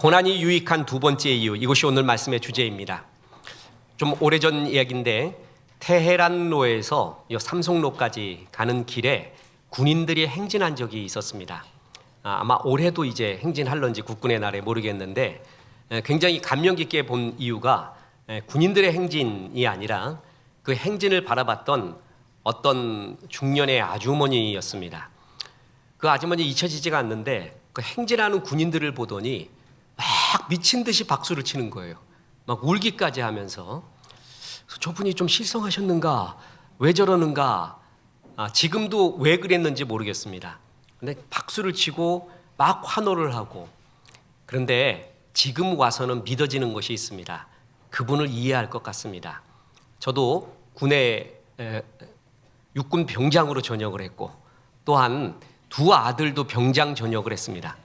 고난이 유익한 두 번째 이유, 이것이 오늘 말씀의 주제입니다. 좀 오래전 이야기인데 테헤란로에서 삼송로까지 가는 길에 군인들이 행진한 적이 있었습니다. 아마 올해도 이제 행진할런지 국군의 날에 모르겠는데 굉장히 감명 깊게 본 이유가 군인들의 행진이 아니라 그 행진을 바라봤던 어떤 중년의 아주머니였습니다. 그 아주머니 잊혀지지가 않는데 그 행진하는 군인들을 보더니 막 미친 듯이 박수를 치는 거예요. 막 울기까지 하면서. 그래서 저분이 좀 실성하셨는가, 왜 저러는가, 지금도 왜 그랬는지 모르겠습니다. 근데 박수를 치고 막 환호를 하고. 그런데 지금 와서는 믿어지는 것이 있습니다. 그분을 이해할 것 같습니다. 저도 군에 육군 병장으로 전역을 했고 또한 두 아들도 병장 전역을 했습니다.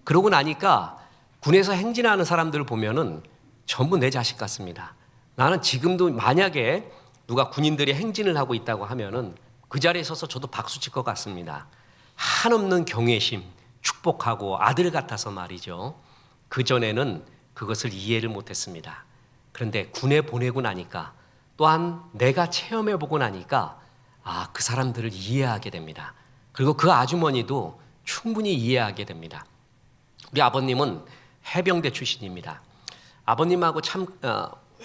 그러고 나니까 군에서 행진하는 사람들을 보면은 전부 내 자식 같습니다. 나는 지금도 만약에 누가 군인들이 행진을 하고 있다고 하면은 그 자리에 서서 저도 박수 칠 것 같습니다. 한없는 경외심, 축복하고 아들 같아서 말이죠. 그전에는 그것을 이해를 못했습니다. 그런데 군에 보내고 나니까 또한 내가 체험해보고 나니까 그 사람들을 이해하게 됩니다. 그리고 그 아주머니도 충분히 이해하게 됩니다. 우리 아버님은 해병대 출신입니다. 아버님하고 참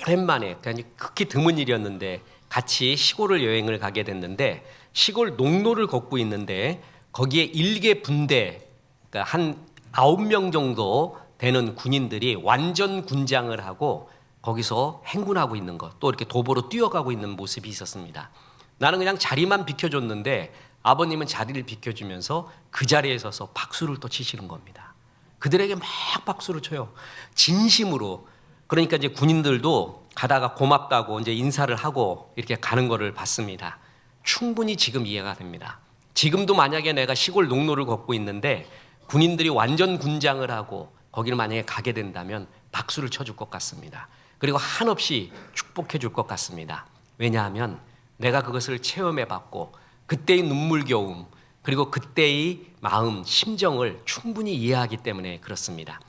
오랜만에, 극히 드문 일이었는데 같이 시골을 여행을 가게 됐는데 시골 농로를 걷고 있는데 거기에 1개 분대, 그러니까 한 9명 정도 되는 군인들이 완전 군장을 하고 거기서 행군하고 있는 것, 또 이렇게 도보로 뛰어가고 있는 모습이 있었습니다. 나는 그냥 자리만 비켜줬는데 아버님은 자리를 비켜주면서 그 자리에 서서 박수를 또 치시는 겁니다. 그들에게 막 박수를 쳐요. 진심으로. 그러니까 이제 군인들도 가다가 고맙다고 이제 인사를 하고 이렇게 가는 거를 봤습니다. 충분히 지금 이해가 됩니다. 지금도 만약에 내가 시골 농로를 걷고 있는데 군인들이 완전 군장을 하고 거기를 만약에 가게 된다면 박수를 쳐줄 것 같습니다. 그리고 한없이 축복해 줄 것 같습니다. 왜냐하면 내가 그것을 체험해봤고 그때의 눈물겨움 그리고 그때의 마음, 심정을 충분히 이해하기 때문에 그렇습니다.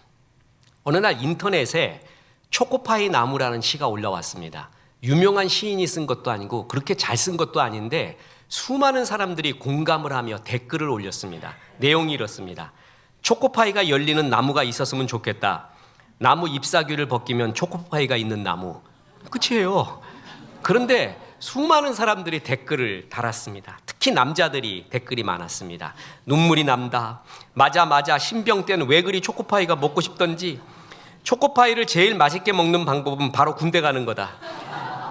어느 날 인터넷에 초코파이 나무라는 시가 올라왔습니다. 유명한 시인이 쓴 것도 아니고 그렇게 잘 쓴 것도 아닌데 수많은 사람들이 공감을 하며 댓글을 올렸습니다. 내용이 이렇습니다. 초코파이가 열리는 나무가 있었으면 좋겠다. 나무 잎사귀를 벗기면 초코파이가 있는 나무. 끝이에요. 그런데 수많은 사람들이 댓글을 달았습니다. 특히 남자들이 댓글이 많았습니다. 눈물이 난다. 맞아. 신병 때는 왜 그리 초코파이가 먹고 싶던지. 초코파이를 제일 맛있게 먹는 방법은 바로 군대 가는 거다.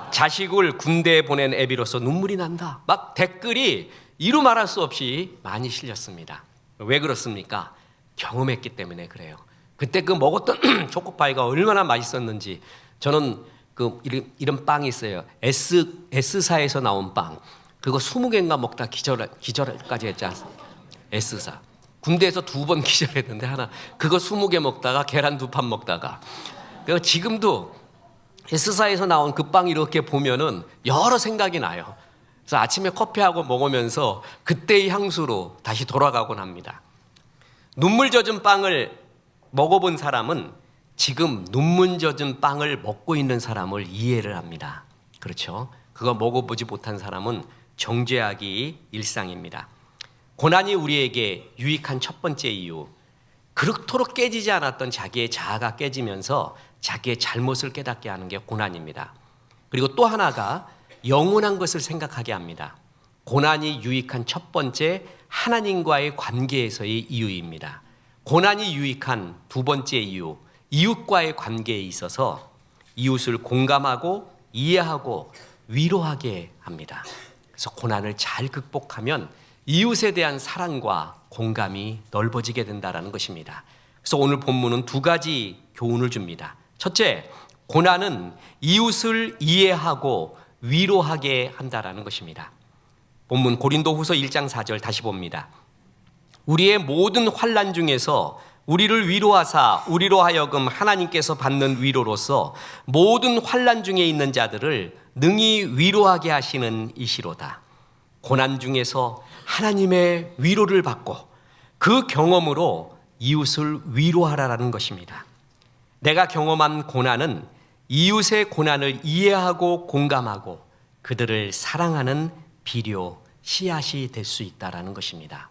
자식을 군대에 보낸 애비로서 눈물이 난다. 막 댓글이 이루 말할 수 없이 많이 실렸습니다. 왜 그렇습니까? 경험했기 때문에 그래요. 그때 그 먹었던 초코파이가 얼마나 맛있었는지. 저는 이런 빵이 있어요. S사에서 나온 빵. 그거 20개인가 먹다 기절까지 했지 않습니까? S사. 군대에서 2번 기절했는데 하나. 그거 20개 먹다가 계란 2판 먹다가. 그래서 지금도 S사에서 나온 그 빵 이렇게 보면은 여러 생각이 나요. 그래서 아침에 커피하고 먹으면서 그때의 향수로 다시 돌아가곤 합니다. 눈물 젖은 빵을 먹어본 사람은 지금 눈물 젖은 빵을 먹고 있는 사람을 이해를 합니다. 그렇죠? 그거 먹어보지 못한 사람은 정죄하기 일상입니다. 고난이 우리에게 유익한 첫 번째 이유, 그렇도록 깨지지 않았던 자기의 자아가 깨지면서 자기의 잘못을 깨닫게 하는 게 고난입니다. 그리고 또 하나가 영원한 것을 생각하게 합니다. 고난이 유익한 첫 번째, 하나님과의 관계에서의 이유입니다. 고난이 유익한 두 번째 이유, 이웃과의 관계에 있어서 이웃을 공감하고 이해하고 위로하게 합니다. 그래서 고난을 잘 극복하면 이웃에 대한 사랑과 공감이 넓어지게 된다는 것입니다. 그래서 오늘 본문은 2가지 교훈을 줍니다. 첫째, 고난은 이웃을 이해하고 위로하게 한다는 것입니다. 본문 고린도후서 1장 4절 다시 봅니다. 우리의 모든 환난 중에서 우리를 위로하사 우리로 하여금 하나님께서 받는 위로로서 모든 환난 중에 있는 자들을 능히 위로하게 하시는 이시로다. 고난 중에서 하나님의 위로를 받고 그 경험으로 이웃을 위로하라는 것입니다. 내가 경험한 고난은 이웃의 고난을 이해하고 공감하고 그들을 사랑하는 비료, 씨앗이 될 수 있다는 것입니다.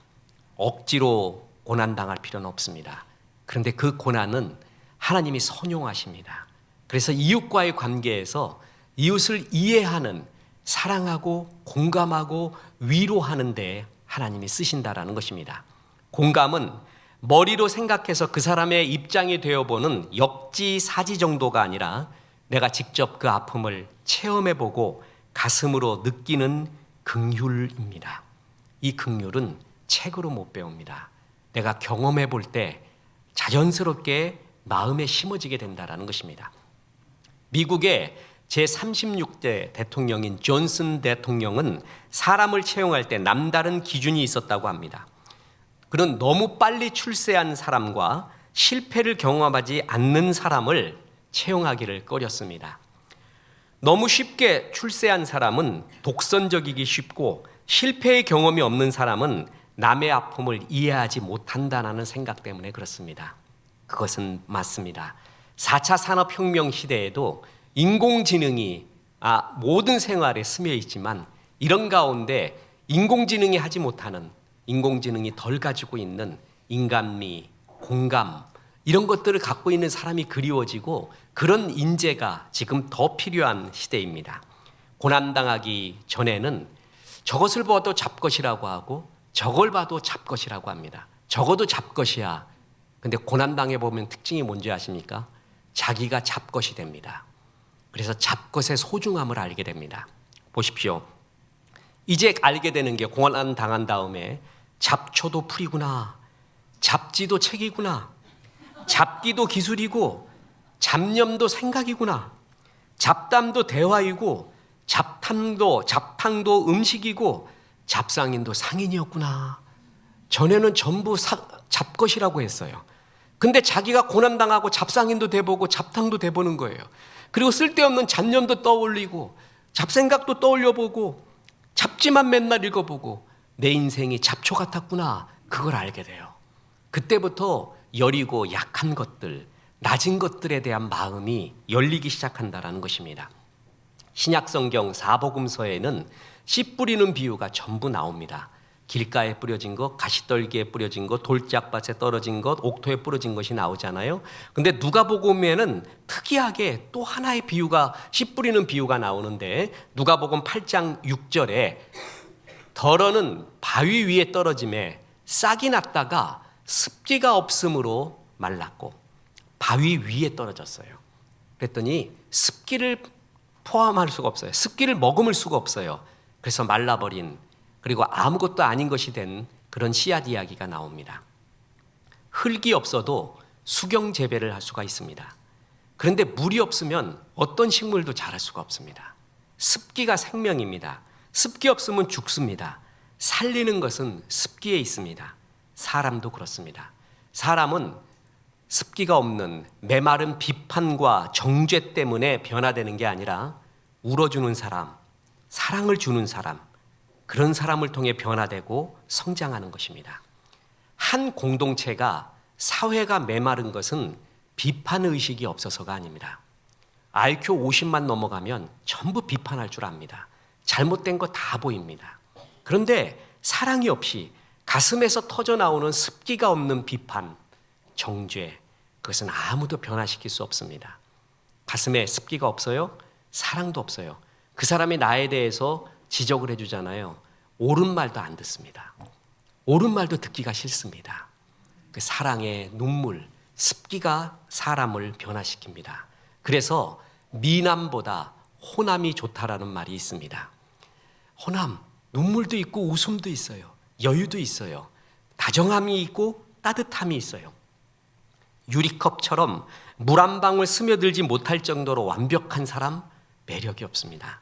억지로 고난당할 필요는 없습니다. 그런데 그 고난은 하나님이 선용하십니다. 그래서 이웃과의 관계에서 이웃을 이해하는, 사랑하고 공감하고 위로하는 데 하나님이 쓰신다라는 것입니다. 공감은 머리로 생각해서 그 사람의 입장이 되어보는 역지사지 정도가 아니라 내가 직접 그 아픔을 체험해보고 가슴으로 느끼는 긍휼입니다. 이 긍휼은 책으로 못 배웁니다. 내가 경험해 볼 때 자연스럽게 마음에 심어지게 된다는 것입니다. 미국의 제36대 대통령인 존슨 대통령은 사람을 채용할 때 남다른 기준이 있었다고 합니다. 그는 너무 빨리 출세한 사람과 실패를 경험하지 않는 사람을 채용하기를 꺼렸습니다. 너무 쉽게 출세한 사람은 독선적이기 쉽고 실패의 경험이 없는 사람은 남의 아픔을 이해하지 못한다는 생각 때문에 그렇습니다. 그것은 맞습니다. 4차 산업혁명 시대에도 인공지능이 모든 생활에 스며 있지만 이런 가운데 인공지능이 하지 못하는, 인공지능이 덜 가지고 있는 인간미, 공감 이런 것들을 갖고 있는 사람이 그리워지고 그런 인재가 지금 더 필요한 시대입니다. 고난당하기 전에는 저것을 봐도 잡것이라고 하고 저걸 봐도 잡것이라고 합니다. 적어도 잡것이야. 근데 고난당해 보면 특징이 뭔지 아십니까? 자기가 잡것이 됩니다. 그래서 잡것의 소중함을 알게 됩니다. 보십시오. 이제 알게 되는 게 고난 당한 다음에 잡초도 풀이구나, 잡지도 책이구나, 잡기도 기술이고 잡념도 생각이구나, 잡담도 대화이고 잡탕도 음식이고 잡상인도 상인이었구나. 전에는 전부 잡것이라고 했어요. 근데 자기가 고난당하고 잡상인도 돼보고 잡탕도 돼보는 거예요. 그리고 쓸데없는 잡념도 떠올리고 잡생각도 떠올려보고 잡지만 맨날 읽어보고 내 인생이 잡초 같았구나. 그걸 알게 돼요. 그때부터 여리고 약한 것들, 낮은 것들에 대한 마음이 열리기 시작한다는 것입니다. 신약성경 사복음서에는 씨 뿌리는 비유가 전부 나옵니다. 길가에 뿌려진 것, 가시떨기에 뿌려진 것, 돌짝밭에 떨어진 것, 옥토에 뿌려진 것이 나오잖아요. 근데 누가복음에는 특이하게 또 하나의 비유가, 씨 뿌리는 비유가 나오는데 누가복음 8장 6절에 덜어는 바위 위에 떨어짐에 싹이 났다가 습기가 없으므로 말랐고 바위 위에 떨어졌어요. 그랬더니 습기를 포함할 수가 없어요. 습기를 머금을 수가 없어요. 그래서 말라버린, 그리고 아무것도 아닌 것이 된 그런 씨앗 이야기가 나옵니다. 흙이 없어도 수경 재배를 할 수가 있습니다. 그런데 물이 없으면 어떤 식물도 자랄 수가 없습니다. 습기가 생명입니다. 습기 없으면 죽습니다. 살리는 것은 습기에 있습니다. 사람도 그렇습니다. 사람은 습기가 없는 메마른 비판과 정죄 때문에 변화되는 게 아니라 울어주는 사람, 사랑을 주는 사람, 그런 사람을 통해 변화되고 성장하는 것입니다. 한 공동체가, 사회가 메마른 것은 비판 의식이 없어서가 아닙니다. IQ 50만 넘어가면 전부 비판할 줄 압니다. 잘못된 거 다 보입니다. 그런데 사랑이 없이 가슴에서 터져나오는 습기가 없는 비판, 정죄, 그것은 아무도 변화시킬 수 없습니다. 가슴에 습기가 없어요? 사랑도 없어요. 그 사람이 나에 대해서 지적을 해주잖아요. 옳은 말도 안 듣습니다. 옳은 말도 듣기가 싫습니다. 그 사랑의 눈물, 습기가 사람을 변화시킵니다. 그래서 미남보다 호남이 좋다라는 말이 있습니다. 호남, 눈물도 있고 웃음도 있어요. 여유도 있어요. 다정함이 있고 따뜻함이 있어요. 유리컵처럼 물 한 방울 스며들지 못할 정도로 완벽한 사람, 매력이 없습니다.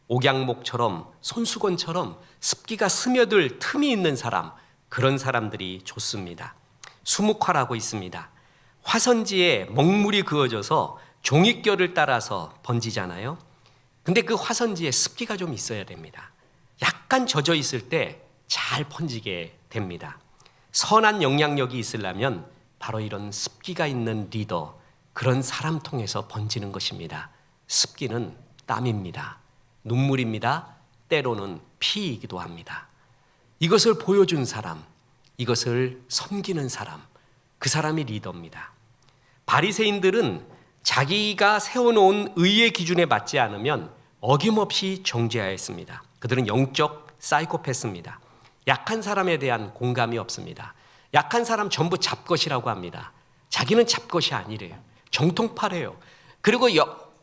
옥양목처럼, 손수건처럼 습기가 스며들 틈이 있는 사람, 그런 사람들이 좋습니다. 수묵화라고 있습니다. 화선지에 먹물이 그어져서 종잇결을 따라서 번지잖아요. 근데 그 화선지에 습기가 좀 있어야 됩니다. 약간 젖어 있을 때 잘 번지게 됩니다. 선한 영향력이 있으려면 바로 이런 습기가 있는 리더, 그런 사람 통해서 번지는 것입니다. 습기는 땀입니다. 눈물입니다. 때로는 피이기도 합니다. 이것을 보여준 사람, 이것을 섬기는 사람, 그 사람이 리더입니다. 바리새인들은 자기가 세워놓은 의의 기준에 맞지 않으면 어김없이 정죄하였습니다. 그들은 영적 사이코패스입니다. 약한 사람에 대한 공감이 없습니다. 약한 사람 전부 잡것이라고 합니다. 자기는 잡것이 아니래요. 정통파래요. 그리고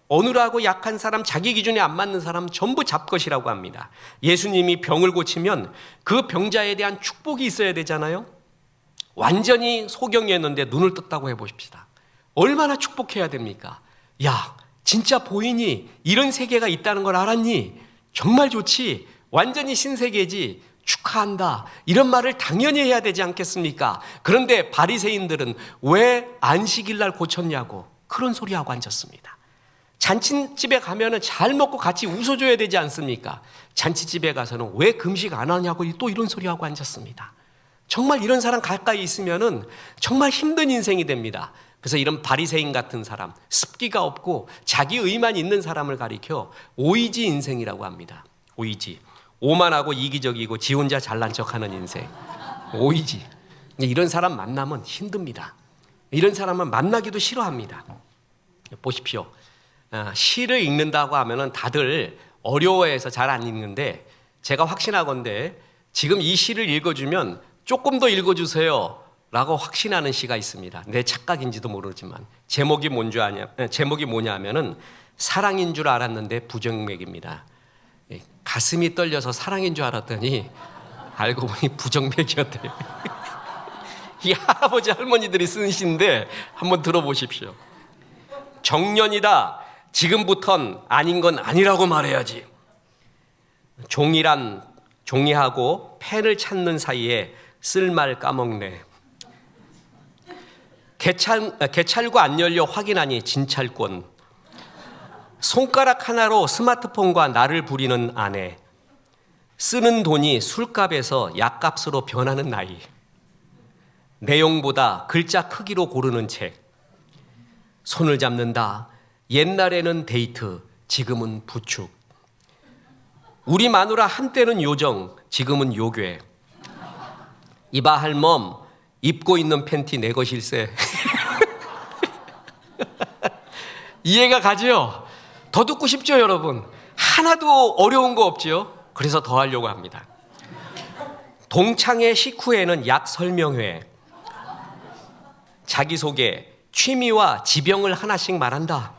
어느하고 약한 사람, 자기 기준에 안 맞는 사람 전부 잡것이라고 합니다. 예수님이 병을 고치면 그 병자에 대한 축복이 있어야 되잖아요. 완전히 소경이었는데 눈을 떴다고 해보십시다. 얼마나 축복해야 됩니까? 야, 진짜 보이니? 이런 세계가 있다는 걸 알았니? 정말 좋지? 완전히 신세계지? 축하한다. 이런 말을 당연히 해야 되지 않겠습니까? 그런데 바리새인들은 왜 안식일 날 고쳤냐고 그런 소리하고 앉았습니다. 잔치집에 가면은 잘 먹고 같이 웃어줘야 되지 않습니까? 잔치집에 가서는 왜 금식 안 하냐고 또 이런 소리하고 앉았습니다. 정말 이런 사람 가까이 있으면은 정말 힘든 인생이 됩니다. 그래서 이런 바리새인 같은 사람, 습기가 없고 자기 의만 있는 사람을 가리켜 오이지 인생이라고 합니다. 오이지. 오만하고 이기적이고 지 혼자 잘난 척하는 인생. 오이지. 이런 사람 만나면 힘듭니다. 이런 사람은 만나기도 싫어합니다. 보십시오. 시를 읽는다고 하면은 다들 어려워해서 잘 안 읽는데 제가 확신하건대 지금 이 시를 읽어주면 조금 더 읽어주세요 라고 확신하는 시가 있습니다. 내 착각인지도 모르지만 제목이 뭐냐 하면은 사랑인 줄 알았는데 부정맥입니다. 가슴이 떨려서 사랑인 줄 알았더니 알고 보니 부정맥이었대요. 이 할아버지 할머니들이 쓴 시인데 한번 들어보십시오. 정년이다. 지금부턴 아닌 건 아니라고 말해야지. 종이하고 펜을 찾는 사이에 쓸 말 까먹네. 개찰구 안 열려 확인하니 진찰권. 손가락 하나로 스마트폰과 나를 부리는 아내. 쓰는 돈이 술값에서 약값으로 변하는 나이. 내용보다 글자 크기로 고르는 책. 손을 잡는다. 옛날에는 데이트, 지금은 부축. 우리 마누라 한때는 요정, 지금은 요괴. 이봐 할멈, 입고 있는 팬티 내 것일세. 이해가 가죠? 더 듣고 싶죠, 여러분? 하나도 어려운 거 없죠? 그래서 더 하려고 합니다. 동창회 식후에는 약 설명회. 자기소개, 취미와 지병을 하나씩 말한다.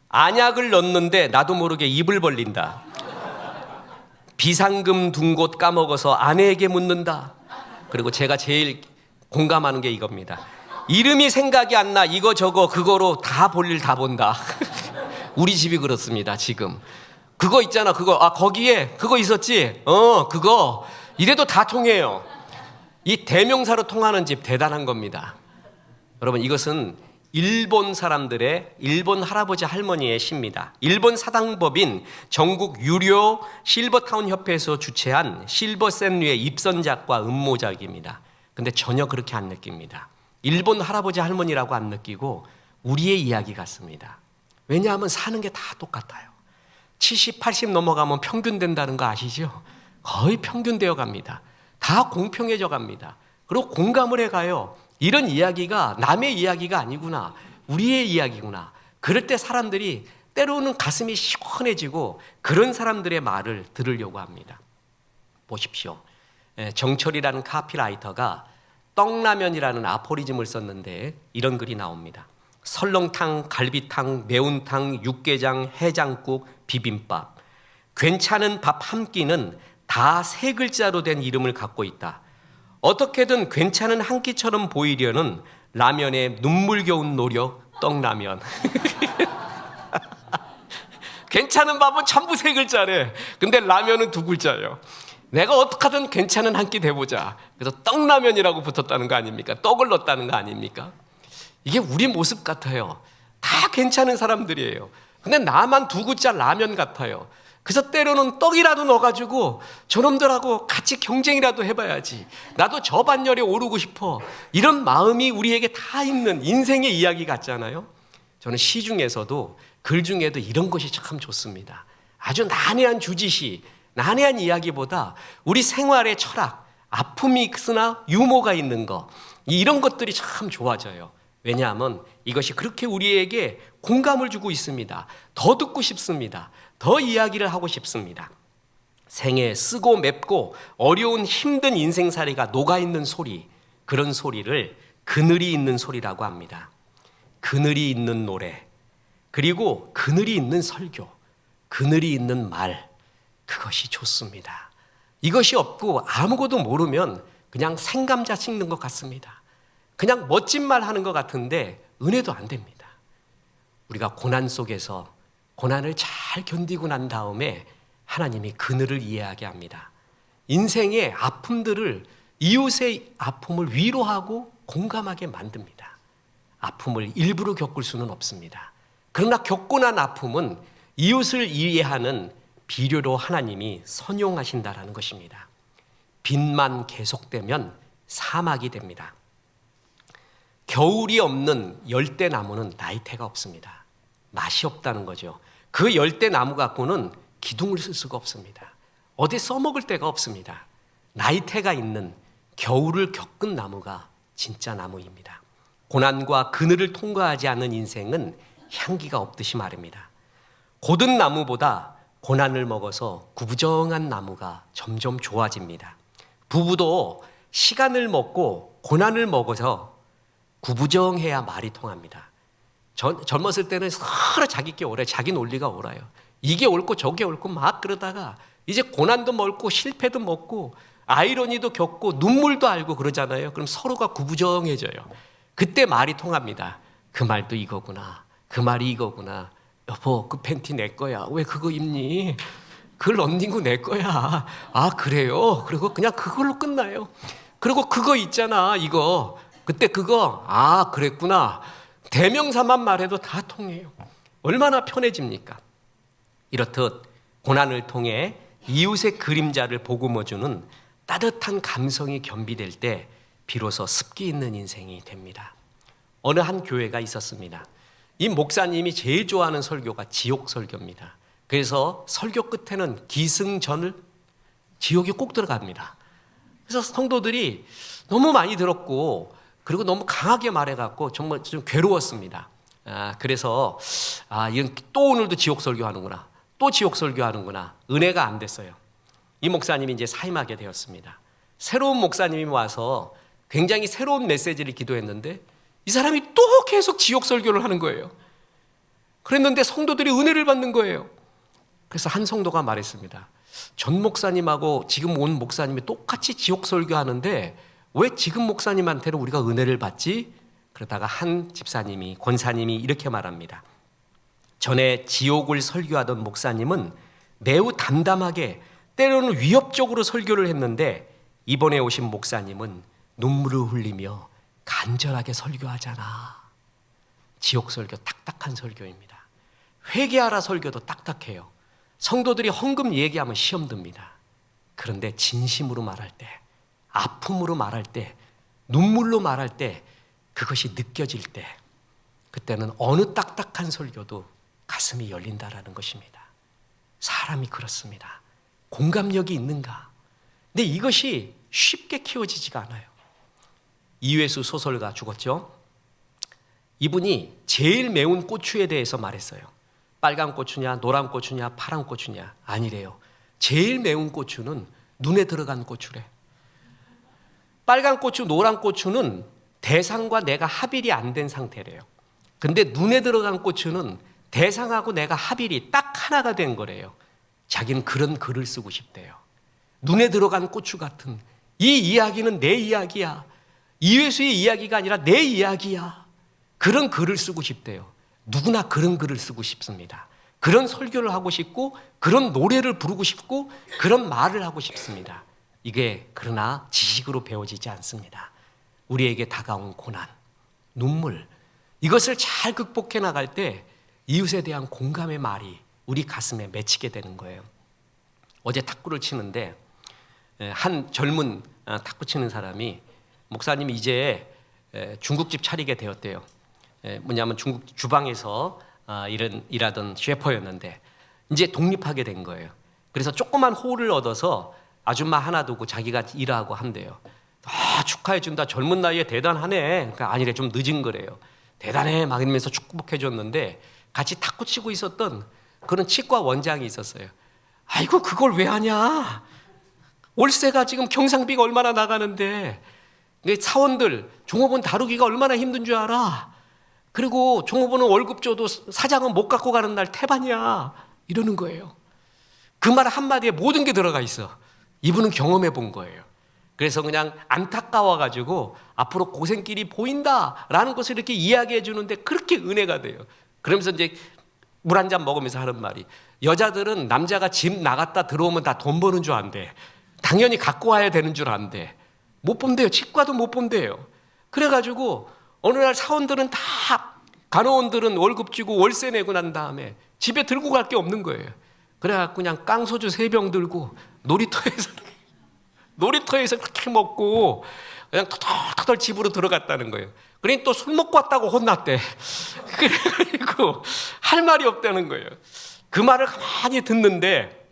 안약을 넣는데 나도 모르게 입을 벌린다. 비상금 둔 곳 까먹어서 아내에게 묻는다. 그리고 제가 제일 공감하는 게 이겁니다. 이름이 생각이 안 나. 이거 저거 그거로 다 볼일 다 본다. 우리 집이 그렇습니다. 지금 그거 있잖아. 그거 거기에 그거 있었지. 그거 이래도 다 통해요. 이 대명사로 통하는 집 대단한 겁니다. 여러분 이것은 일본 사람들의 일본 할아버지 할머니의 시입니다. 일본 사당법인 전국 유료 실버타운 협회에서 주최한 실버샌류의 입선작과 음모작입니다. 근데 전혀 그렇게 안 느낍니다. 일본 할아버지 할머니라고 안 느끼고 우리의 이야기 같습니다. 왜냐하면 사는 게 다 똑같아요. 70, 80 넘어가면 평균 된다는 거 아시죠? 거의 평균 되어 갑니다. 다 공평해져 갑니다. 그리고 공감을 해가요. 이런 이야기가 남의 이야기가 아니구나. 우리의 이야기구나. 그럴 때 사람들이 때로는 가슴이 시원해지고 그런 사람들의 말을 들으려고 합니다. 보십시오. 정철이라는 카피라이터가 떡라면이라는 아포리즘을 썼는데 이런 글이 나옵니다. 설렁탕, 갈비탕, 매운탕, 육개장, 해장국, 비빔밥. 괜찮은 밥 한 끼는 다 세 글자로 된 이름을 갖고 있다. 어떻게든 괜찮은 한 끼처럼 보이려는 라면의 눈물겨운 노력, 떡라면. 괜찮은 밥은 전부 세 글자래. 근데 라면은 두 글자예요. 내가 어떻게든 괜찮은 한 끼 돼보자. 그래서 떡라면이라고 붙었다는 거 아닙니까? 떡을 넣었다는 거 아닙니까? 이게 우리 모습 같아요. 다 괜찮은 사람들이에요. 근데 나만 두 글자 라면 같아요. 그래서 때로는 떡이라도 넣어가지고 저놈들하고 같이 경쟁이라도 해봐야지. 나도 저 반열에 오르고 싶어. 이런 마음이 우리에게 다 있는 인생의 이야기 같잖아요. 저는 시 중에서도 글 중에도 이런 것이 참 좋습니다. 아주 난해한 주짓이, 난해한 이야기보다 우리 생활의 철학, 아픔이 있으나 유머가 있는 거, 이런 것들이 참 좋아져요. 왜냐하면 이것이 그렇게 우리에게 공감을 주고 있습니다. 더 듣고 싶습니다. 더 이야기를 하고 싶습니다. 생에 쓰고 맵고 어려운 힘든 인생살이가 녹아있는 소리, 그런 소리를 그늘이 있는 소리라고 합니다. 그늘이 있는 노래, 그리고 그늘이 있는 설교, 그늘이 있는 말, 그것이 좋습니다. 이것이 없고 아무것도 모르면 그냥 생감자 씹는 것 같습니다. 그냥 멋진 말 하는 것 같은데 은혜도 안 됩니다. 우리가 고난 속에서 고난을 잘 견디고 난 다음에 하나님이 그늘을 이해하게 합니다. 인생의 아픔들을, 이웃의 아픔을 위로하고 공감하게 만듭니다. 아픔을 일부러 겪을 수는 없습니다. 그러나 겪고 난 아픔은 이웃을 이해하는 비료로 하나님이 선용하신다라는 것입니다. 빈만 계속되면 사막이 됩니다. 겨울이 없는 열대나무는 나이테가 없습니다. 맛이 없다는 거죠. 그 열대나무 갖고는 기둥을 쓸 수가 없습니다. 어디 써먹을 데가 없습니다. 나이테가 있는 겨울을 겪은 나무가 진짜 나무입니다. 고난과 그늘을 통과하지 않는 인생은 향기가 없듯이 마릅니다. 고든 나무보다 고난을 먹어서 구부정한 나무가 점점 좋아집니다. 부부도 시간을 먹고 고난을 먹어서 구부정해야 말이 통합니다. 젊었을 때는 서로 자기께 오래, 자기 논리가 옳아요. 이게 옳고 저게 옳고 막 그러다가 이제 고난도 먹고 실패도 먹고 아이러니도 겪고 눈물도 알고 그러잖아요. 그럼 서로가 구부정해져요. 그때 말이 통합니다. 그 말도 이거구나. 그 말이 이거구나. 여보, 그 팬티 내 거야. 왜 그거 입니? 그 런닝구 내 거야. 아, 그래요? 그리고 그냥 그걸로 끝나요. 그리고 그거 있잖아, 이거. 그때 그거, 아, 그랬구나. 대명사만 말해도 다 통해요. 얼마나 편해집니까? 이렇듯 고난을 통해 이웃의 그림자를 보듬어주는 따뜻한 감성이 겸비될 때 비로소 습기 있는 인생이 됩니다. 어느 한 교회가 있었습니다. 이 목사님이 제일 좋아하는 설교가 지옥 설교입니다. 그래서 설교 끝에는 기승전을, 지옥에 꼭 들어갑니다. 그래서 성도들이 너무 많이 들었고 그리고 너무 강하게 말해갖고 정말 좀 괴로웠습니다. 그래서 이건 또 오늘도 지옥 설교하는구나, 또 지옥 설교하는구나. 은혜가 안 됐어요. 이 목사님이 이제 사임하게 되었습니다. 새로운 목사님이 와서 굉장히 새로운 메시지를 기도했는데 이 사람이 또 계속 지옥 설교를 하는 거예요. 그랬는데 성도들이 은혜를 받는 거예요. 그래서 한 성도가 말했습니다. 전 목사님하고 지금 온 목사님이 똑같이 지옥 설교하는데 왜 지금 목사님한테는 우리가 은혜를 받지? 그러다가 한 집사님이, 권사님이 이렇게 말합니다. 전에 지옥을 설교하던 목사님은 매우 담담하게 때로는 위협적으로 설교를 했는데 이번에 오신 목사님은 눈물을 흘리며 간절하게 설교하잖아. 지옥 설교 딱딱한 설교입니다. 회개하라 설교도 딱딱해요. 성도들이 헌금 얘기하면 시험 듭니다. 그런데 진심으로 말할 때, 아픔으로 말할 때, 눈물로 말할 때, 그것이 느껴질 때, 그때는 어느 딱딱한 설교도 가슴이 열린다라는 것입니다. 사람이 그렇습니다. 공감력이 있는가? 근데 이것이 쉽게 키워지지가 않아요. 이회수 소설가 죽었죠? 이분이 제일 매운 고추에 대해서 말했어요. 빨간 고추냐, 노란 고추냐, 파란 고추냐? 아니래요. 제일 매운 고추는 눈에 들어간 고추래. 빨간 고추, 노란 고추는 대상과 내가 합일이 안 된 상태래요. 근데 눈에 들어간 고추는 대상하고 내가 합일이 딱 하나가 된 거래요. 자기는 그런 글을 쓰고 싶대요. 눈에 들어간 고추 같은 이 이야기는 내 이야기야. 이회수의 이야기가 아니라 내 이야기야. 그런 글을 쓰고 싶대요. 누구나 그런 글을 쓰고 싶습니다. 그런 설교를 하고 싶고 그런 노래를 부르고 싶고 그런 말을 하고 싶습니다. 이게 그러나 지식으로 배워지지 않습니다. 우리에게 다가온 고난, 눈물, 이것을 잘 극복해 나갈 때 이웃에 대한 공감의 말이 우리 가슴에 맺히게 되는 거예요. 어제 탁구를 치는데 한 젊은 탁구 치는 사람이 목사님 이제 중국집 차리게 되었대요. 뭐냐면 중국 주방에서 일하던 셰퍼였는데 이제 독립하게 된 거예요. 그래서 조그만 홀을 얻어서 아줌마 하나 두고 자기가 일하고 한대요. 축하해 준다. 젊은 나이에 대단하네. 그러니까 아니래, 좀 늦은 거래요. 대단해 막 이러면서 축복해 줬는데 같이 탁구 치고 있었던 그런 치과 원장이 있었어요. 아이고 그걸 왜 하냐. 월세가 지금 경상비가 얼마나 나가는데 사원들 종업원 다루기가 얼마나 힘든 줄 알아. 그리고 종업원은 월급 줘도 사장은 못 갖고 가는 날 태반이야. 이러는 거예요. 그 말 한마디에 모든 게 들어가 있어. 이분은 경험해 본 거예요. 그래서 그냥 안타까워가지고 앞으로 고생길이 보인다라는 것을 이렇게 이야기해 주는데 그렇게 은혜가 돼요. 그러면서 이제 물 한 잔 먹으면서 하는 말이, 여자들은 남자가 집 나갔다 들어오면 다 돈 버는 줄 안대. 당연히 갖고 와야 되는 줄 안대. 못 본대요. 치과도 못 본대요. 그래가지고 어느 날 사원들은 다, 간호원들은 월급 주고 월세 내고 난 다음에 집에 들고 갈 게 없는 거예요. 그래갖고 그냥 깡소주 3병 들고 놀이터에서 그렇게 먹고 그냥 터덜터덜 집으로 들어갔다는 거예요. 그러니 또 술 먹고 왔다고 혼났대. 그래가지고 할 말이 없다는 거예요. 그 말을 가만히 듣는데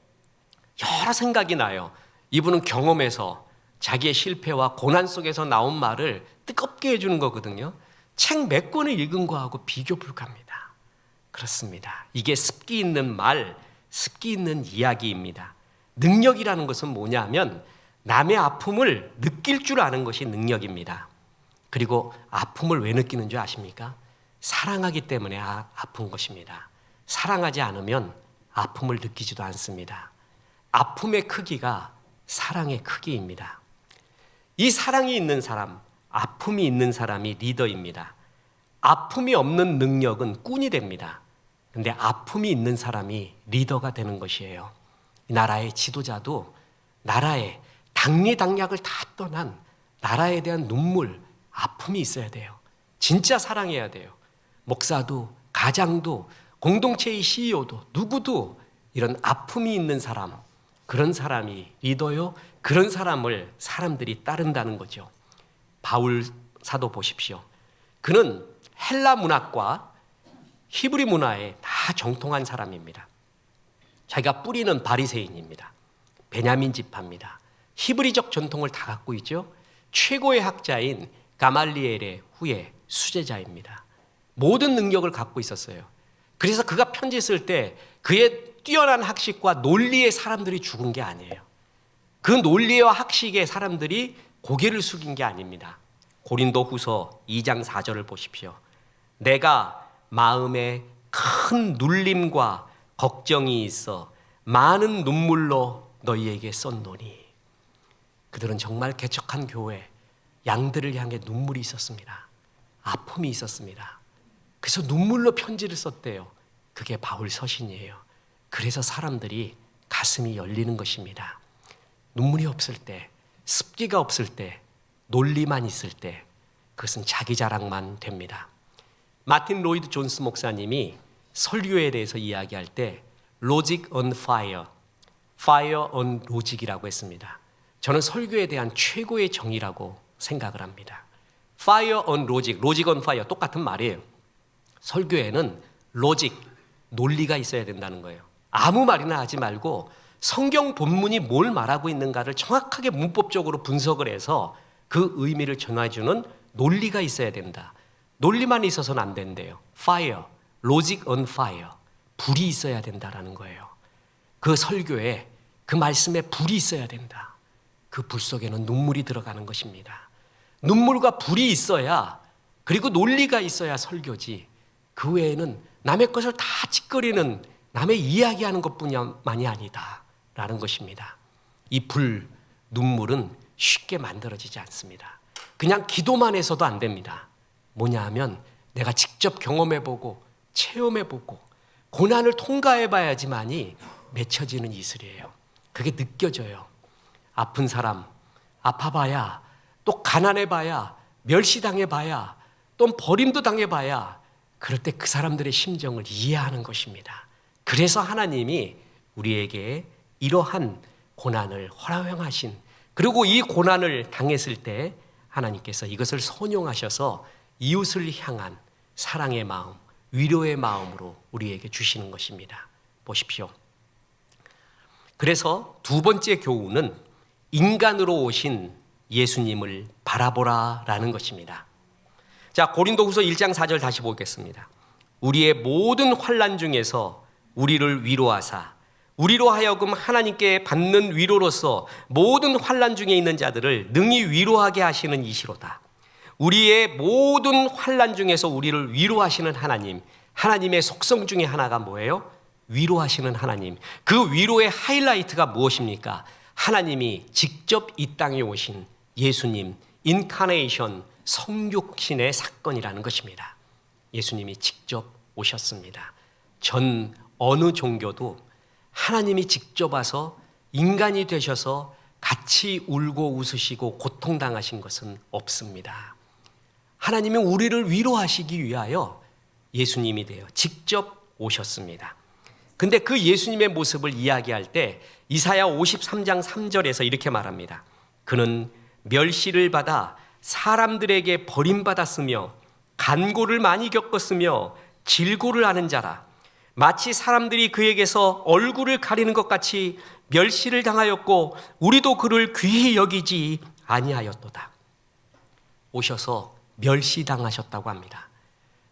여러 생각이 나요. 이분은 경험에서 자기의 실패와 고난 속에서 나온 말을 뜨겁게 해주는 거거든요. 책 몇 권을 읽은 거하고 비교 불가합니다. 그렇습니다. 이게 습기 있는 말, 습기 있는 이야기입니다. 능력이라는 것은 뭐냐면 남의 아픔을 느낄 줄 아는 것이 능력입니다. 그리고 아픔을 왜 느끼는 줄 아십니까? 사랑하기 때문에 아픈 것입니다. 사랑하지 않으면 아픔을 느끼지도 않습니다. 아픔의 크기가 사랑의 크기입니다. 이 사랑이 있는 사람, 아픔이 있는 사람이 리더입니다. 아픔이 없는 능력은 꾼이 됩니다. 근데 아픔이 있는 사람이 리더가 되는 것이에요. 이 나라의 지도자도 나라에 당리당략을 다 떠난 나라에 대한 눈물, 아픔이 있어야 돼요. 진짜 사랑해야 돼요. 목사도, 가장도, 공동체의 CEO도 누구도 이런 아픔이 있는 사람, 그런 사람이 리더요. 그런 사람을 사람들이 따른다는 거죠. 바울 사도 보십시오. 그는 헬라 문학과 히브리 문화에 다 정통한 사람입니다. 자기가 뿌리는 바리새인입니다. 베냐민 지파입니다. 히브리적 전통을 다 갖고 있죠. 최고의 학자인 가말리엘의 후예 수제자입니다. 모든 능력을 갖고 있었어요. 그래서 그가 편지 쓸 때 그의 뛰어난 학식과 논리의 사람들이 죽은 게 아니에요. 그 논리와 학식의 사람들이 고개를 숙인 게 아닙니다. 고린도후서 2장 4절을 보십시오. 내가 마음에 큰 눌림과 걱정이 있어 많은 눈물로 너희에게 썼노니. 그들은 정말 개척한 교회, 양들을 향해 눈물이 있었습니다. 아픔이 있었습니다. 그래서 눈물로 편지를 썼대요. 그게 바울 서신이에요. 그래서 사람들이 가슴이 열리는 것입니다. 눈물이 없을 때, 습기가 없을 때, 논리만 있을 때 그것은 자기 자랑만 됩니다. 마틴 로이드 존스 목사님이 설교에 대해서 이야기할 때 Logic on Fire, Fire on Logic이라고 했습니다. 저는 설교에 대한 최고의 정의라고 생각을 합니다. Fire on Logic, Logic on Fire 똑같은 말이에요. 설교에는 로직, 논리가 있어야 된다는 거예요. 아무 말이나 하지 말고 성경 본문이 뭘 말하고 있는가를 정확하게 문법적으로 분석을 해서 그 의미를 전해주는 논리가 있어야 된다. 논리만 있어서는 안 된대요. Fire, Logic on Fire, 불이 있어야 된다라는 거예요. 그 설교에, 그 말씀에 불이 있어야 된다. 그 불 속에는 눈물이 들어가는 것입니다. 눈물과 불이 있어야, 그리고 논리가 있어야 설교지, 그 외에는 남의 것을 다 찌꺼리는, 남의 이야기하는 것뿐만이 아니다 라는 것입니다. 이 불, 눈물은 쉽게 만들어지지 않습니다. 그냥 기도만 해서도 안 됩니다. 뭐냐 하면 내가 직접 경험해보고 체험해보고 고난을 통과해봐야지만이 맺혀지는 이슬이에요. 그게 느껴져요. 아픈 사람, 아파봐야, 또 가난해봐야, 멸시당해봐야, 또 버림도 당해봐야 그럴 때 그 사람들의 심정을 이해하는 것입니다. 그래서 하나님이 우리에게 이러한 고난을 허락하신, 그리고 이 고난을 당했을 때 하나님께서 이것을 선용하셔서 이웃을 향한 사랑의 마음, 위로의 마음으로 우리에게 주시는 것입니다. 보십시오. 그래서 두 번째 교훈은 인간으로 오신 예수님을 바라보라라는 것입니다. 자, 고린도후서 1장 4절 다시 보겠습니다. 우리의 모든 환난 중에서 우리를 위로하사 우리로 하여금 하나님께 받는 위로로서 모든 환난 중에 있는 자들을 능히 위로하게 하시는 이시로다. 우리의 모든 환난 중에서 우리를 위로하시는 하나님, 하나님의 속성 중에 하나가 뭐예요? 위로하시는 하나님. 그 위로의 하이라이트가 무엇입니까? 하나님이 직접 이 땅에 오신 예수님, 인카네이션, 성육신의 사건이라는 것입니다. 예수님이 직접 오셨습니다. 전 어느 종교도 하나님이 직접 와서 인간이 되셔서 같이 울고 웃으시고 고통당하신 것은 없습니다. 하나님이 우리를 위로하시기 위하여 예수님이 되어 직접 오셨습니다. 근데 그 예수님의 모습을 이야기할 때 이사야 53장 3절에서 이렇게 말합니다. 그는 멸시를 받아 사람들에게 버림받았으며 간고를 많이 겪었으며 질고를 하는 자라. 마치 사람들이 그에게서 얼굴을 가리는 것 같이 멸시를 당하였고 우리도 그를 귀히 여기지 아니하였도다. 오셔서 멸시당하셨다고 합니다.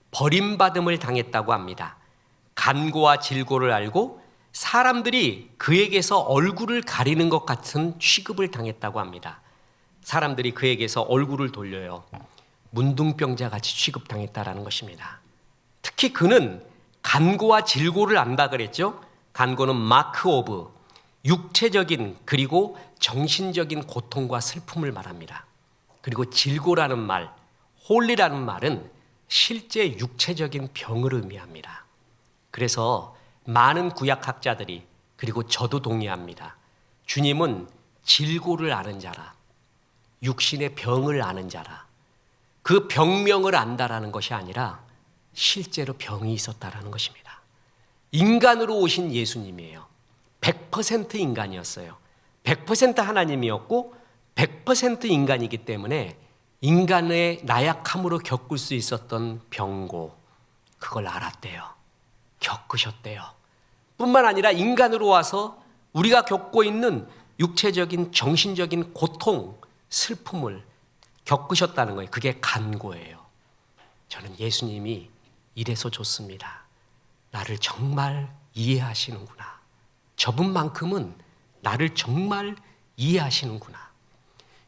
버림받음을 당했다고 합니다. 간고와 질고를 알고 사람들이 그에게서 얼굴을 가리는 것 같은 취급을 당했다고 합니다. 사람들이 그에게서 얼굴을 돌려요. 문둥병자 같이 취급당했다라는 것입니다. 특히 그는 간고와 질고를 안다 그랬죠. 간고는 마크 오브, 육체적인 그리고 정신적인 고통과 슬픔을 말합니다. 그리고 질고라는 말, 홀리라는 말은 실제 육체적인 병을 의미합니다. 그래서 많은 구약학자들이, 그리고 저도 동의합니다. 주님은 질고를 아는 자라, 육신의 병을 아는 자라, 그 병명을 안다라는 것이 아니라 실제로 병이 있었다라는 것입니다. 인간으로 오신 예수님이에요. 100% 인간이었어요. 100% 하나님이었고 100% 인간이기 때문에 인간의 나약함으로 겪을 수 있었던 병고, 그걸 알았대요. 겪으셨대요. 뿐만 아니라 인간으로 와서 우리가 겪고 있는 육체적인 정신적인 고통, 슬픔을 겪으셨다는 거예요. 그게 간고예요. 저는 예수님이 이래서 좋습니다. 나를 정말 이해하시는구나. 저분만큼은 나를 정말 이해하시는구나.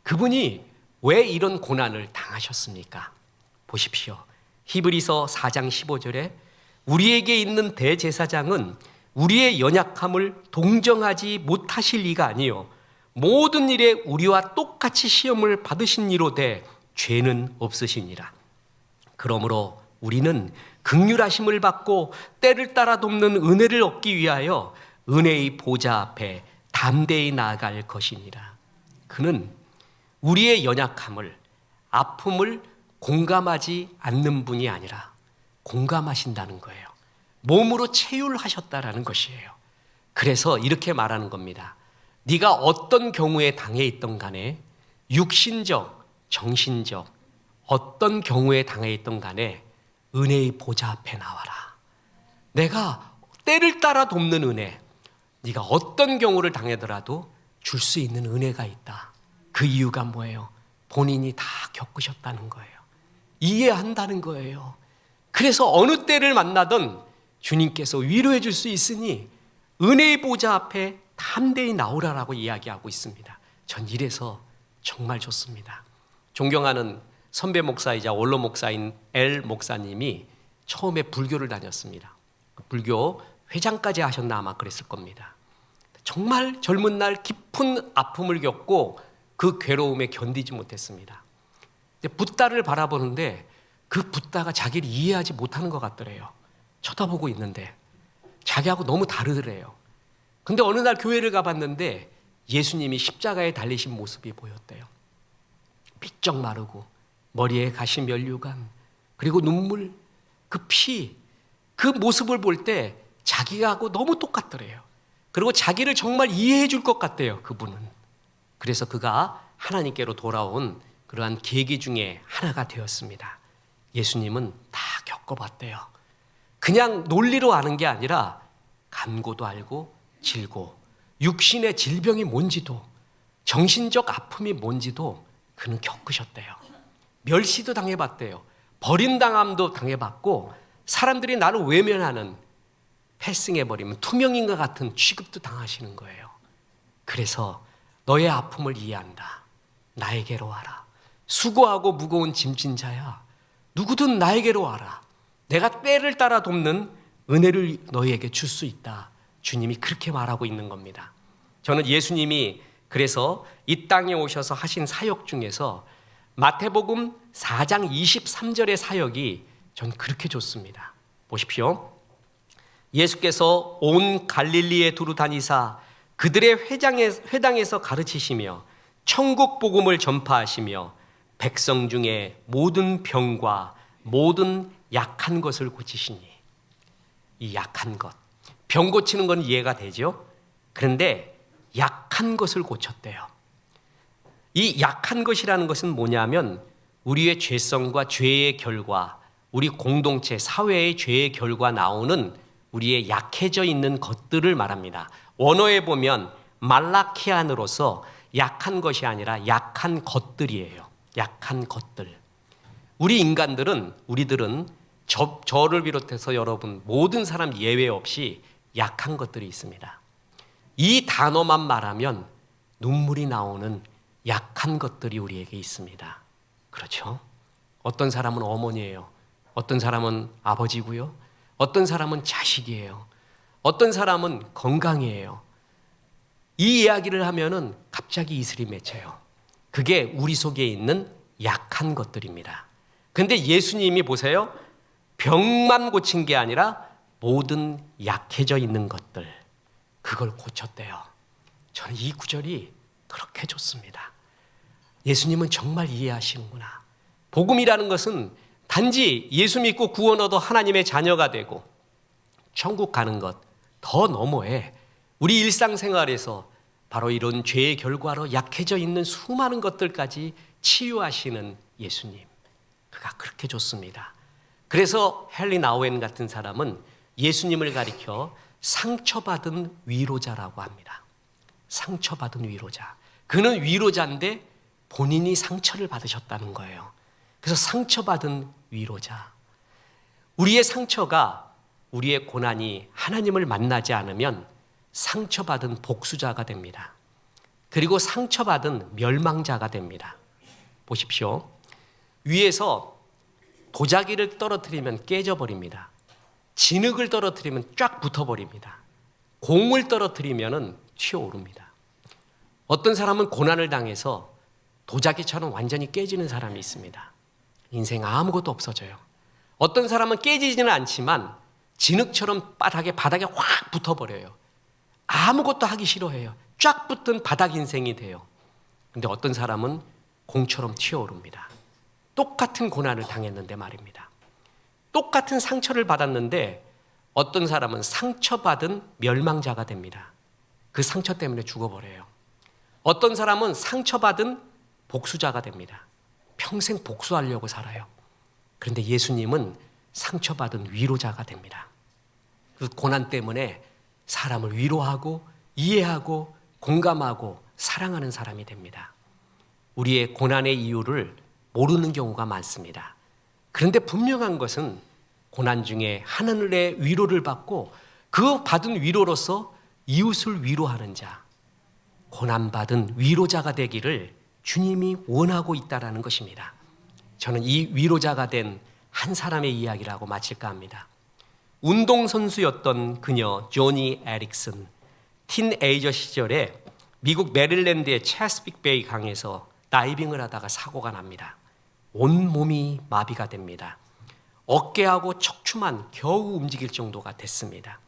그분이 왜 이런 고난을 당하셨습니까? 보십시오. 히브리서 4장 15절에 우리에게 있는 대제사장은 우리의 연약함을 동정하지 못하실 이가 아니요 모든 일에 우리와 똑같이 시험을 받으신 이로되 죄는 없으시니라. 그러므로 우리는 긍휼하심을 받고 때를 따라 돕는 은혜를 얻기 위하여 은혜의 보좌 앞에 담대히 나아갈 것이니라. 그는 우리의 연약함을, 아픔을 공감하지 않는 분이 아니라 공감하신다는 거예요. 몸으로 체휼하셨다라는 것이에요. 그래서 이렇게 말하는 겁니다. 네가 어떤 경우에 당해 있던 간에, 육신적, 정신적 어떤 경우에 당해 있던 간에 은혜의 보좌 앞에 나와라. 내가 때를 따라 돕는 은혜, 네가 어떤 경우를 당하더라도 줄 수 있는 은혜가 있다. 그 이유가 뭐예요? 본인이 다 겪으셨다는 거예요. 이해한다는 거예요. 그래서 어느 때를 만나든 주님께서 위로해 줄 수 있으니 은혜의 보좌 앞에 담대히 나오라라고 이야기하고 있습니다. 전 이래서 정말 좋습니다. 존경하는 선배 목사이자 원로 목사인 엘 목사님이 처음에 불교를 다녔습니다. 불교 회장까지 하셨나 아마 그랬을 겁니다. 정말 젊은 날 깊은 아픔을 겪고 그 괴로움에 견디지 못했습니다. 붓다를 바라보는데 그 붓다가 자기를 이해하지 못하는 것 같더래요. 쳐다보고 있는데 자기하고 너무 다르더래요. 근데 어느 날 교회를 가봤는데 예수님이 십자가에 달리신 모습이 보였대요. 삐쩍 마르고 머리에 가시 면류관, 그리고 눈물, 그 피, 그 모습을 볼 때 자기하고 너무 똑같더래요. 그리고 자기를 정말 이해해 줄 것 같대요, 그분은. 그래서 그가 하나님께로 돌아온 그러한 계기 중에 하나가 되었습니다. 예수님은 다 겪어봤대요. 그냥 논리로 아는 게 아니라 간고도 알고 질고, 육신의 질병이 뭔지도, 정신적 아픔이 뭔지도 그는 겪으셨대요. 멸시도 당해봤대요. 버림당함도 당해봤고, 사람들이 나를 외면하는, 패싱해버리면 투명인과 같은 취급도 당하시는 거예요. 그래서 너의 아픔을 이해한다. 나에게로 와라. 수고하고 무거운 짐진 자야, 누구든 나에게로 와라. 내가 때를 따라 돕는 은혜를 너희에게 줄 수 있다. 주님이 그렇게 말하고 있는 겁니다. 저는 예수님이 그래서 이 땅에 오셔서 하신 사역 중에서 마태복음 4장 23절의 사역이 전 그렇게 좋습니다. 보십시오. 예수께서 온 갈릴리에 두루 다니사 그들의 회당에서 가르치시며 천국 복음을 전파하시며 백성 중에 모든 병과 모든 약한 것을 고치시니, 이 약한 것, 병 고치는 건 이해가 되죠? 그런데 약한 것을 고쳤대요. 이 약한 것이라는 것은 뭐냐면 우리의 죄성과 죄의 결과, 우리 공동체, 사회의 죄의 결과 나오는 우리의 약해져 있는 것들을 말합니다. 원어에 보면 말라키안으로서 약한 것이 아니라 약한 것들이에요. 약한 것들. 우리들은 저를 비롯해서 여러분 모든 사람 예외 없이 약한 것들이 있습니다. 이 단어만 말하면 눈물이 나오는 약한 것들이 우리에게 있습니다. 그렇죠? 어떤 사람은 어머니예요. 어떤 사람은 아버지고요. 어떤 사람은 자식이에요. 어떤 사람은 건강이에요. 이 이야기를 하면은 갑자기 이슬이 맺혀요. 그게 우리 속에 있는 약한 것들입니다. 근데 예수님이 보세요. 병만 고친 게 아니라 모든 약해져 있는 것들, 그걸 고쳤대요. 저는 이 구절이 그렇게 좋습니다. 예수님은 정말 이해하시는구나. 복음이라는 것은 단지 예수 믿고 구원 얻어 하나님의 자녀가 되고 천국 가는 것 더 너머에 우리 일상생활에서 바로 이런 죄의 결과로 약해져 있는 수많은 것들까지 치유하시는 예수님, 그가 그렇게 좋습니다. 그래서 헨리 나우엔 같은 사람은 예수님을 가리켜 상처받은 위로자라고 합니다. 상처받은 위로자. 그는 위로자인데 본인이 상처를 받으셨다는 거예요. 그래서 상처받은 위로자. 우리의 상처가, 우리의 고난이 하나님을 만나지 않으면 상처받은 복수자가 됩니다. 그리고 상처받은 멸망자가 됩니다. 보십시오. 위에서 도자기를 떨어뜨리면 깨져버립니다. 진흙을 떨어뜨리면 쫙 붙어버립니다. 공을 떨어뜨리면 튀어오릅니다. 어떤 사람은 고난을 당해서 도자기처럼 완전히 깨지는 사람이 있습니다. 인생 아무것도 없어져요. 어떤 사람은 깨지지는 않지만 진흙처럼 바닥에 확 붙어버려요. 아무것도 하기 싫어해요. 쫙 붙은 바닥 인생이 돼요. 근데 어떤 사람은 공처럼 튀어오릅니다. 똑같은 고난을 당했는데 말입니다. 똑같은 상처를 받았는데 어떤 사람은 상처받은 멸망자가 됩니다. 그 상처 때문에 죽어버려요. 어떤 사람은 상처받은 복수자가 됩니다. 평생 복수하려고 살아요. 그런데 예수님은 상처받은 위로자가 됩니다. 그 고난 때문에 사람을 위로하고 이해하고 공감하고 사랑하는 사람이 됩니다. 우리의 고난의 이유를 모르는 경우가 많습니다. 그런데 분명한 것은 고난 중에 하늘의 위로를 받고 그 받은 위로로서 이웃을 위로하는 자, 고난받은 위로자가 되기를 주님이 원하고 있다는 것입니다. 저는 이 위로자가 된 한 사람의 이야기라고 마칠까 합니다. 운동선수였던 그녀 조니 에릭슨, 틴에이저 시절에 미국 메릴랜드의 체스픽 베이 강에서 다이빙을 하다가 사고가 납니다. 온몸이 마비가 됩니다. 어깨하고 척추만 겨우 움직일 정도가 됐습니다.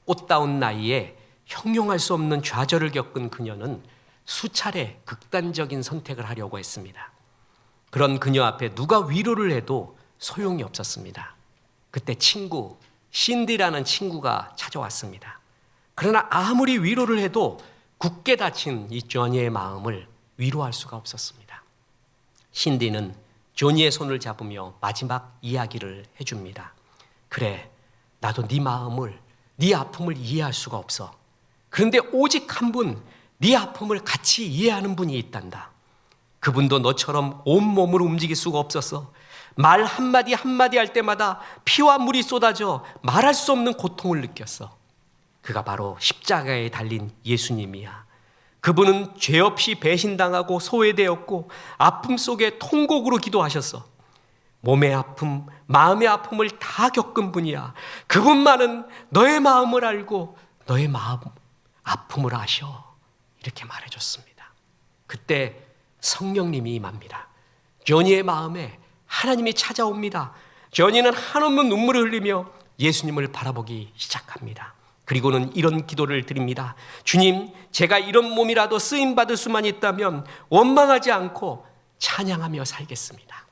꽃다운 나이에 형용할 수 없는 좌절을 겪은 그녀는 수차례 극단적인 선택을 하려고 했습니다. 그런 그녀 앞에 누가 위로를 해도 소용이 없었습니다. 그때 친구, 신디라는 친구가 찾아왔습니다. 그러나 아무리 위로를 해도 굳게 닫힌 이 조니의 마음을 위로할 수가 없었습니다. 신디는 조니의 손을 잡으며 마지막 이야기를 해줍니다. 그래, 나도 네 마음을, 네 아픔을 이해할 수가 없어. 그런데 오직 한 분, 네 아픔을 같이 이해하는 분이 있단다. 그분도 너처럼 온몸을 움직일 수가 없었어. 말 한마디 한마디 할 때마다 피와 물이 쏟아져 말할 수 없는 고통을 느꼈어. 그가 바로 십자가에 달린 예수님이야. 그분은 죄 없이 배신당하고 소외되었고 아픔 속에 통곡으로 기도하셨어. 몸의 아픔, 마음의 아픔을 다 겪은 분이야. 그분만은 너의 마음을 알고 너의 마음 아픔을 아셔. 이렇게 말해줬습니다. 그때 성령님이 임합니다. 조니의 마음에 하나님이 찾아옵니다. 조니는 한없는 눈물을 흘리며 예수님을 바라보기 시작합니다. 그리고는 이런 기도를 드립니다. 주님, 제가 이런 몸이라도 쓰임받을 수만 있다면 원망하지 않고 찬양하며 살겠습니다.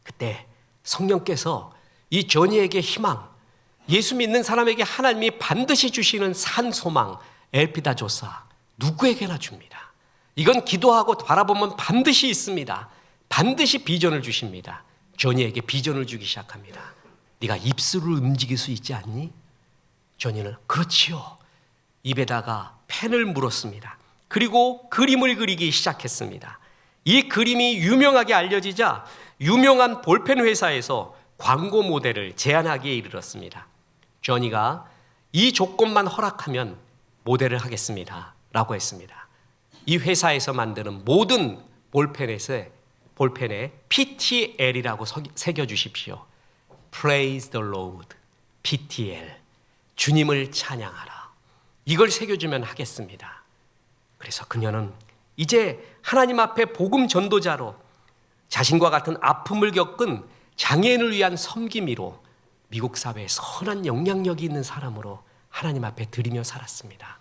그때 성령께서 이 조니에게 희망, 예수 믿는 사람에게 하나님이 반드시 주시는 산 소망, 엘피다 조사, 누구에게나 줍니다. 이건 기도하고 바라보면 반드시 있습니다. 반드시 비전을 주십니다. 조니에게 비전을 주기 시작합니다. 네가 입술을 움직일 수 있지 않니? 조니는 그렇지요. 입에다가 펜을 물었습니다. 그리고 그림을 그리기 시작했습니다. 이 그림이 유명하게 알려지자 유명한 볼펜 회사에서 광고 모델을 제안하기에 이르렀습니다. 조니가 이 조건만 허락하면 모델을 하겠습니다 라고 했습니다. 이 회사에서 만드는 모든 볼펜에 PTL이라고 새겨주십시오. Praise the Lord, PTL, 주님을 찬양하라. 이걸 새겨주면 하겠습니다. 그래서 그녀는 이제 하나님 앞에 복음 전도자로 자신과 같은 아픔을 겪은 장애인을 위한 섬김이로 미국 사회에 선한 영향력이 있는 사람으로 하나님 앞에 드리며 살았습니다.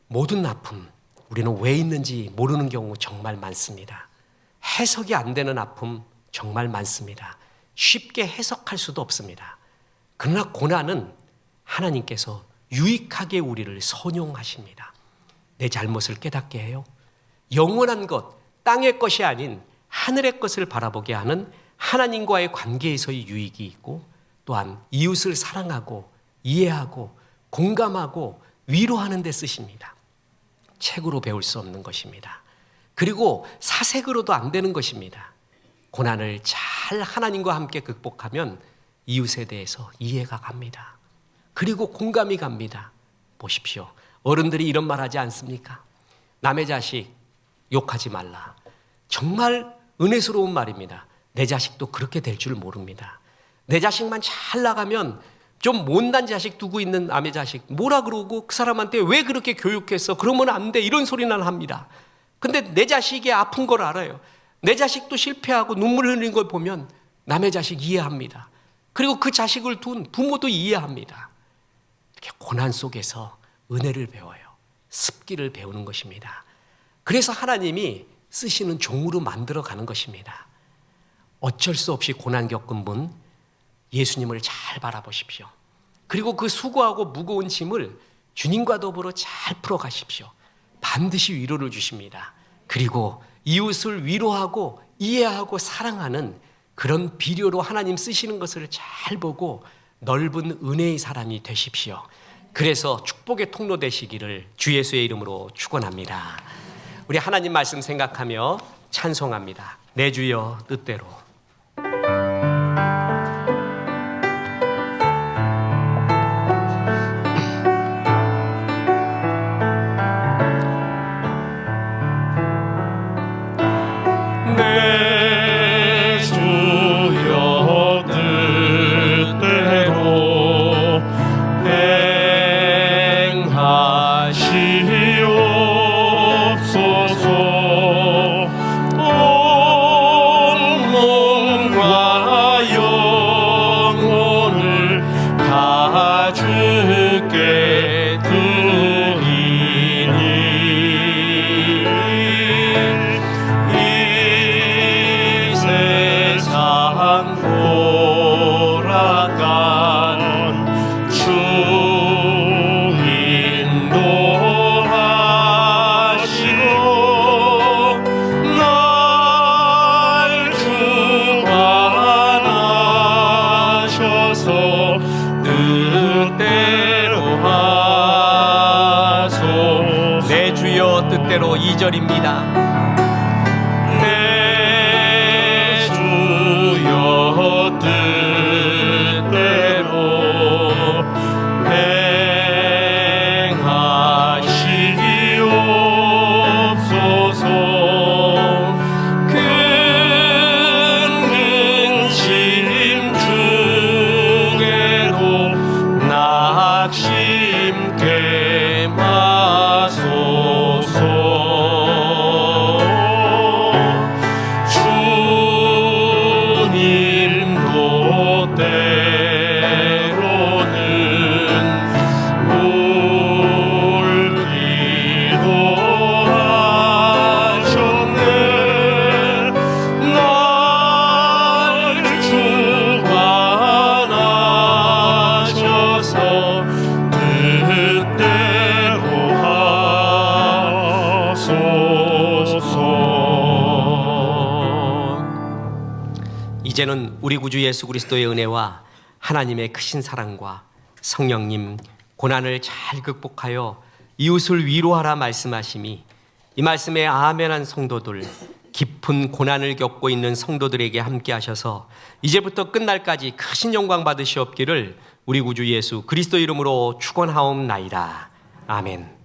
모든 아픔, 우리는 왜 있는지 모르는 경우 정말 많습니다. 해석이 안 되는 아픔 정말 많습니다. 쉽게 해석할 수도 없습니다. 그러나 고난은 하나님께서 유익하게 우리를 선용하십니다. 내 잘못을 깨닫게 해요. 영원한 것, 땅의 것이 아닌 하늘의 것을 바라보게 하는 하나님과의 관계에서의 유익이 있고, 또한 이웃을 사랑하고 이해하고 공감하고 위로하는 데 쓰십니다. 책으로 배울 수 없는 것입니다. 그리고 사색으로도 안 되는 것입니다. 고난을 잘 하나님과 함께 극복하면 이웃에 대해서 이해가 갑니다. 그리고 공감이 갑니다. 보십시오. 어른들이 이런 말 하지 않습니까? 남의 자식 욕하지 말라. 정말 은혜스러운 말입니다. 내 자식도 그렇게 될 줄 모릅니다. 내 자식만 잘 나가면 좀 못난 자식 두고 있는 남의 자식 뭐라 그러고 그 사람한테 왜 그렇게 교육했어? 그러면 안 돼. 이런 소리는 합니다. 근데 내 자식이 아픈 걸 알아요. 내 자식도 실패하고 눈물 흘리는 걸 보면 남의 자식 이해합니다. 그리고 그 자식을 둔 부모도 이해합니다. 이렇게 고난 속에서 은혜를 배워요. 습기를 배우는 것입니다. 그래서 하나님이 쓰시는 종으로 만들어가는 것입니다. 어쩔 수 없이 고난 겪은 분, 예수님을 잘 바라보십시오. 그리고 그 수고하고 무거운 짐을 주님과 더불어 잘 풀어가십시오. 반드시 위로를 주십니다. 그리고 이웃을 위로하고 이해하고 사랑하는 그런 비료로 하나님 쓰시는 것을 잘 보고 넓은 은혜의 사람이 되십시오. 그래서 축복의 통로 되시기를 주 예수의 이름으로 축원합니다. 우리 하나님 말씀 생각하며 찬송합니다. 내 주여 뜻대로. 온 내 주여 뜻대로 2절입니다. 내 주여 뜻대로 행하시옵소서. 큰 근심 중에도 낙심케 마소서. 주님도 때로는 울기도 하셨네. 날 주관하셔서 뜻대로 하소서. 이제는 우리 구주 예수 그리스도의 은혜와 하나님의 크신 사랑과 성령님 고난을 잘 극복하여 이웃을 위로하라 말씀하심이 이 말씀에 아멘한 성도들, 깊은 고난을 겪고 있는 성도들에게 함께 하셔서 이제부터 끝날까지 크신 영광 받으시옵기를 우리 구주 예수 그리스도 이름으로 축원하옵나이다. 아멘.